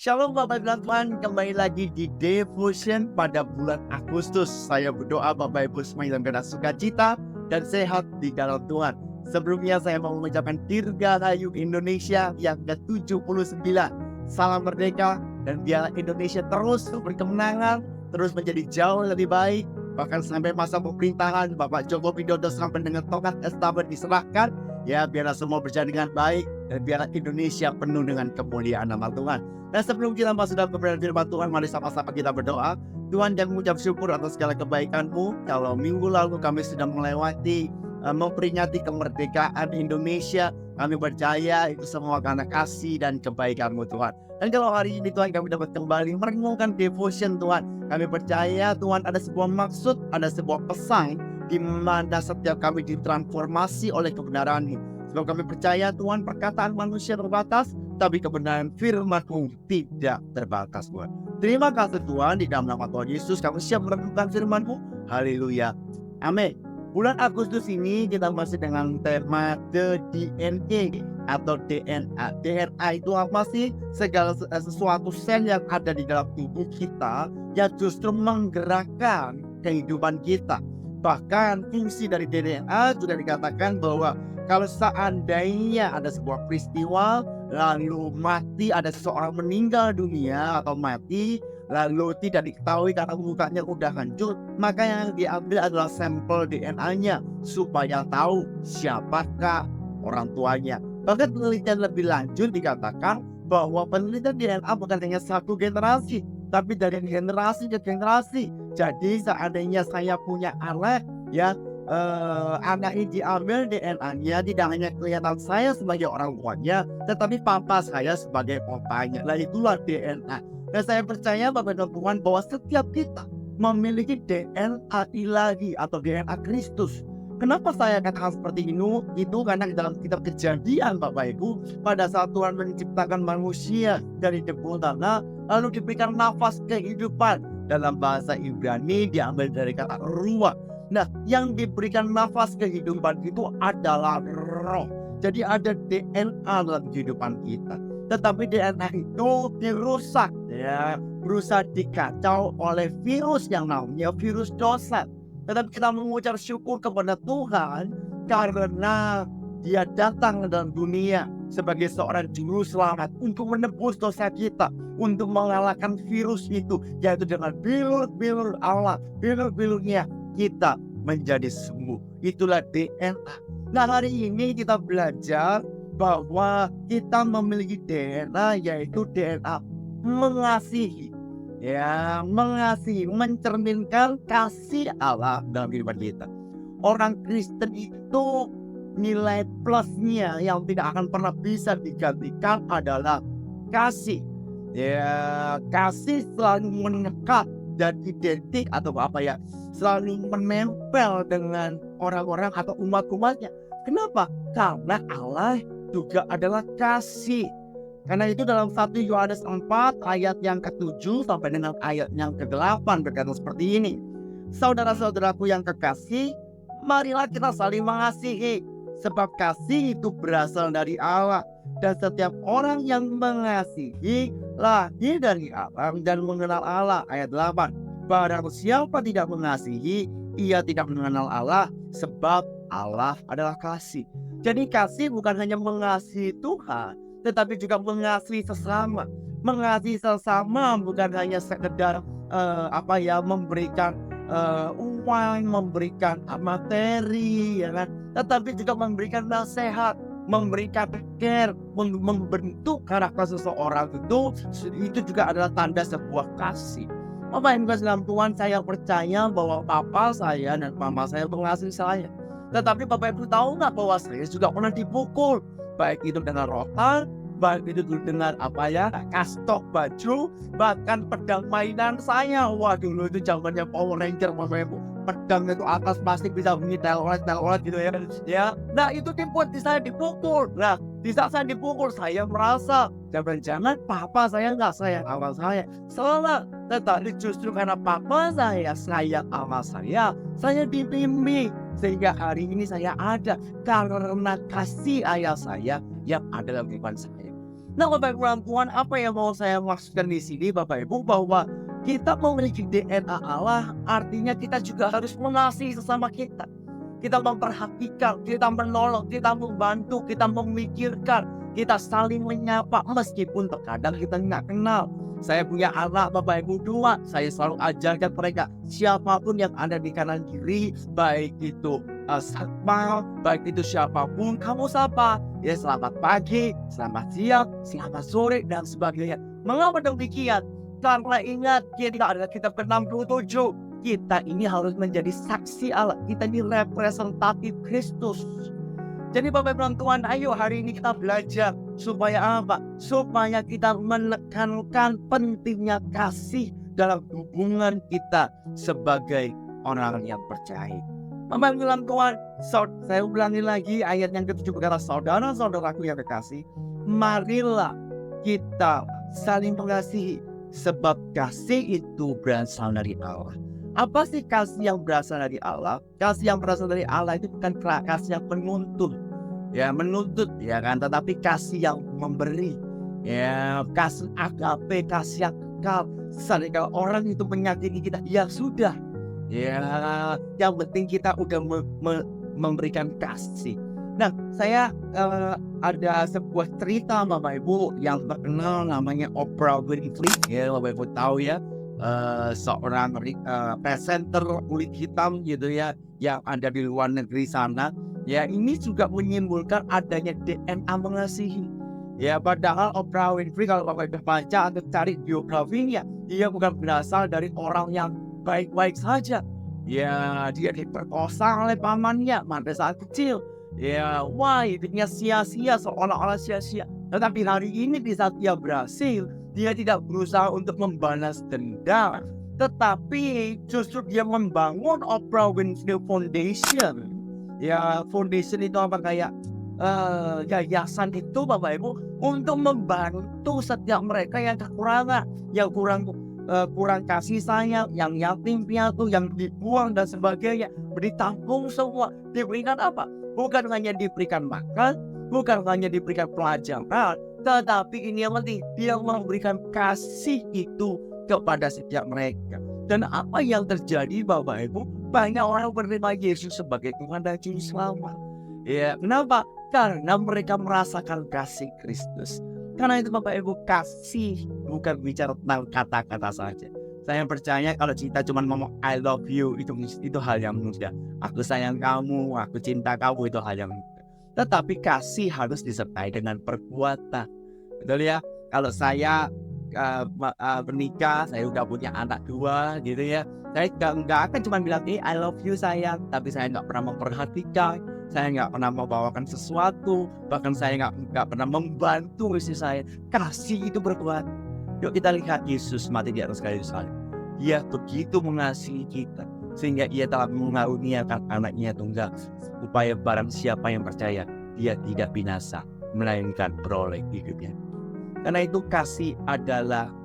Shalom Bapak Ibu dan Tuhan, kembali lagi di Devotion pada bulan Agustus. Saya berdoa Bapak Ibu semuanya dalam keadaan sukacita dan sehat di dalam Tuhan. Sebelumnya saya mau mengucapkan Dirgahayu Indonesia yang ke-79. Salam merdeka dan biarlah Indonesia terus berkemenangan, terus menjadi jauh lebih baik. Bahkan sampai masa pemerintahan Bapak Joko Widodo sampai dengan tongkat estafet diserahkan. Ya, biarlah semua berjalan dengan baik dan biarlah Indonesia penuh dengan kemuliaan nama Tuhan. Dan sebelum kita masuk dalam kebenaran firman Tuhan, mari sama-sama kita berdoa. Tuhan, kami mengucap syukur atas segala kebaikan-Mu. Kalau minggu lalu kami sudah melewati memperingati kemerdekaan Indonesia, kami percaya itu semua karena kasih dan kebaikan-Mu Tuhan. Dan kalau hari ini Tuhan kami dapat kembali merenungkan devotion Tuhan, kami percaya Tuhan ada sebuah maksud, ada sebuah pesan di mana setiap kami ditransformasi oleh kebenaran ini. Sebab kami percaya Tuhan perkataan manusia terbatas, tapi kebenaran firman-Mu tidak terbatas Tuhan. Terima kasih Tuhan, di dalam nama Tuhan Yesus kami siap merenungkan firman-Mu. Haleluya. Amin. Bulan Agustus ini kita masih dengan tema The DNA atau DNA. DNA itu apa sih? Segala sesuatu sel yang ada di dalam tubuh kita yang justru menggerakkan kehidupan kita. Bahkan fungsi dari DNA juga dikatakan bahwa kalau seandainya ada sebuah peristiwa lalu mati, ada seseorang meninggal dunia atau mati lalu tidak diketahui karena mukanya udah hancur, maka yang diambil adalah sampel DNA-nya supaya tahu siapakah orang tuanya. Bahkan penelitian lebih lanjut dikatakan bahwa penelitian DNA bukan hanya satu generasi, tapi dari generasi ke generasi. Jadi seandainya saya punya anak, ya anak ini diambil DNA-nya, tidak hanya kelihatan saya sebagai orang tuanya, tetapi papa saya sebagai papanya. Nah itulah DNA. Dan saya percaya Bapak dan Tuhan bahwa setiap kita memiliki DNA ilahi atau DNA Kristus. Kenapa saya katakan seperti ini? Itu karena dalam kitab Kejadian Bapak Ibu, pada saat Tuhan menciptakan manusia dari debu tanah, lalu diberikan nafas kehidupan. Dalam bahasa Ibrani diambil dari kata ruah. Nah, yang diberikan nafas kehidupan itu adalah roh. Jadi ada DNA dalam kehidupan kita. Tetapi DNA itu dirusak, ya, berusaha dikacau oleh virus yang namanya virus dosa. Tetapi kita mengucap syukur kepada Tuhan karena Dia datang dalam dunia sebagai seorang juru selamat untuk menebus dosa kita, untuk mengalahkan virus itu, yaitu dengan bilur-bilur Allah, bilur-bilurnya kita menjadi sembuh. Itulah DNA. Nah, hari ini kita belajar bahwa kita memiliki DNA, yaitu DNA mengasihi. Ya, mengasihi, mencerminkan kasih Allah dalam kehidupan kita. Orang Kristen itu nilai plusnya yang tidak akan pernah bisa digantikan adalah kasih. Ya, kasih selalu menyekat dan identik atau selalu menempel dengan orang-orang atau umat-umatnya. Kenapa? Karena Allah juga adalah kasih. Karena itu dalam 1 Yohanes 4 ayat yang ke-7 sampai dengan ayat yang ke-8 berkata seperti ini. Saudara-saudaraku yang kekasih, marilah kita saling mengasihi, sebab kasih itu berasal dari Allah. Dan setiap orang yang mengasihi lahir dari Allah dan mengenal Allah. Ayat 8. Barang siapa tidak mengasihi, ia tidak mengenal Allah, sebab Allah adalah kasih. Jadi kasih bukan hanya mengasihi Tuhan, tetapi juga mengasihi sesama. Mengasihi sesama bukan hanya sekedar memberikan uang, memberikan materi, ya kan? Tetapi juga memberikan nasihat, memberikan care, membentuk karakter seseorang itu juga adalah tanda sebuah kasih. Bapak Ibu dalam Tuhan, saya percaya bahwa papa saya dan mama saya mengasihi saya. Tetapi Bapak Ibu tahu nggak bahwa saya juga pernah dipukul, baik itu dengan rotan, baik itu dengan kastok baju, bahkan pedang mainan saya. Wah, dulu itu zamannya Power Ranger Bapak Ibu. Pedang itu atas plastik bisa bunyi telolet gitu ya. Nah, itu di saya dipukul. Nah, di saat saya dipukul, saya merasa jangan-jangan papa saya nggak sayang sama saya. Salah. Tetapi justru karena papa saya sayang sama saya dibimbing sehingga hari ini saya ada karena kasih ayah saya yang ada dalam kehidupan saya. Nah, Bapak Ibu dan Tuhan, apa yang mau saya maksudkan di sini, Bapak Ibu, bahwa kita memiliki DNA Allah, artinya kita juga harus mengasihi sesama kita. Kita memperhatikan, kita menolong, kita membantu, kita memikirkan, kita saling menyapa meskipun terkadang kita nggak kenal. Saya punya anak Bapak Ibu 2, saya selalu ajarkan mereka siapapun yang ada di kanan kiri, baik itu satpam, baik itu siapapun, kamu sapa. Ya, selamat pagi, selamat siang, selamat sore, dan sebagainya. Mengapa demikian? Karena ingat, kita adalah kitab ke-67. Kita ini harus menjadi saksi Allah. Kita ini representatif Kristus. Jadi Bapak Ibu Tuhan, ayo hari ini kita belajar supaya apa? Supaya kita menekankan pentingnya kasih dalam hubungan kita sebagai orang yang percaya. Bapak Ibu Tuhan, saya ulangi lagi ayat yang ke-7 berkata, saudara-saudaraku yang kekasih, marilah kita saling mengasihi, sebab kasih itu berasal dari Allah. Apa sih kasih yang berasal dari Allah? Kasih yang berasal dari Allah itu bukan kasih yang menuntut, ya kan, tetapi kasih yang memberi, ya, kasih agape, kasih yang kekal. Kalau orang itu menyakiti kita, ya sudah, ya, yang penting kita udah memberikan kasih. Nah, saya ada sebuah cerita Bapak Ibu yang terkenal namanya Oprah Winfrey. Ya, Bapak Ibu tahu ya, seorang presenter kulit hitam gitu ya, yang ada di luar negeri sana. Ya, ini juga menyimpulkan adanya DNA mengasihi. Ya, padahal Oprah Winfrey kalau Bapak Ibu baca atau cari biografinya, dia bukan berasal dari orang yang baik-baik saja. Ya, dia diperkosa oleh pamannya pada saat kecil. Ya, wah, hidupnya sia-sia, seolah-olah sia-sia. Tetapi hari ini di saat dia berhasil, dia tidak berusaha untuk membalas dendam, tetapi justru dia membangun Oprah Winfrey Foundation. Ya, foundation itu apa, kayak yayasan itu Bapak Ibu, untuk membantu setiap mereka yang kekurangan, yang kurang kasih sayang, yang yatim piatu, yang dibuang dan sebagainya, ditampung semua, diberikan apa? Bukan hanya diberikan makan, bukan hanya diberikan pelajaran, tetapi ini yang penting, dia memberikan kasih itu kepada setiap mereka. Dan apa yang terjadi Bapak Ibu? Banyak orang menerima Yesus sebagai Tuhan dan Juru Selamat. Ya, kenapa? Karena mereka merasakan kasih Kristus. Karena itu Bapak Ibu, kasih bukan bicara tentang kata-kata saja. Saya percaya kalau kita cuma ngomong I love you, itu hal yang mudah. Aku sayang kamu, aku cinta kamu, itu hal yang mudah. Tetapi kasih harus disertai dengan perbuatan. Betul ya? Kalau saya menikah, saya udah punya anak 2 gitu ya. Saya nggak akan cuma bilang I love you sayang, tapi saya nggak pernah memperhatikan, saya nggak pernah membawakan sesuatu, bahkan saya nggak pernah membantu istri saya. Kasih itu berbuat. Yuk kita lihat Yesus mati di atas kayu salib. Dia begitu mengasihi kita sehingga ia telah mengaruniakan anaknya tunggal, supaya barang siapa yang percaya, dia tidak binasa, melainkan beroleh hidupnya. Karena itu kasih adalah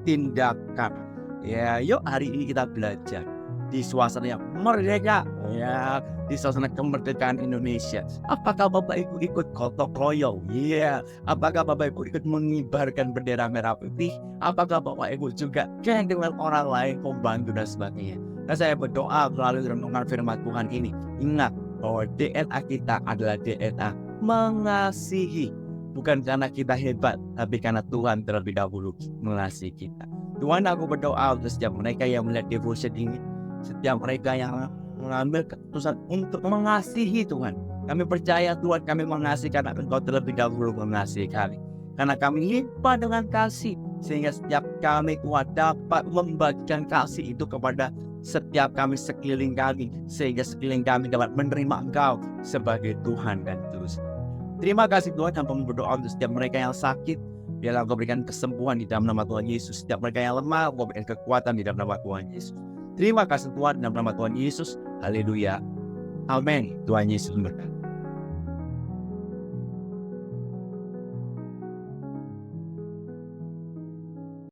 tindakan. Ya, yuk hari ini kita belajar di suasana yang merdeka, ya, di suasana kemerdekaan Indonesia. Apakah Bapak Ibu ikut gotong royong? Ya, apakah Bapak Ibu ikut mengibarkan bendera merah putih? Apakah Bapak Ibu juga geng dengan orang lain, membantu dan sebagainya? Nah, saya berdoa melalui renungan firman Tuhan ini, ingat bahwa DNA kita adalah DNA mengasihi. Bukan karena kita hebat, tapi karena Tuhan terlebih dahulu mengasihi kita. Tuhan, aku berdoa untuk setiap mereka yang melihat devotion ini, setiap mereka yang mengambil keputusan untuk mengasihi Tuhan. Kami percaya Tuhan, kami mengasihi karena Engkau terlebih dahulu mengasihi kami. Karena kami limpah dengan kasih, sehingga setiap kami Tuhan dapat membagikan kasih itu kepada setiap kami sekeliling kami, sehingga sekeliling kami dapat menerima Engkau sebagai Tuhan dan Juru. Terima kasih Tuhan, kami berdoa untuk setiap mereka yang sakit, biarlah Engkau berikan kesembuhan di dalam nama Tuhan Yesus. Setiap mereka yang lemah, Engkau berikan kekuatan di dalam nama Tuhan Yesus. Terima kasih Tuhan, dalam nama Tuhan Yesus. Haleluya. Amin. Tuhan Yesus memberkati.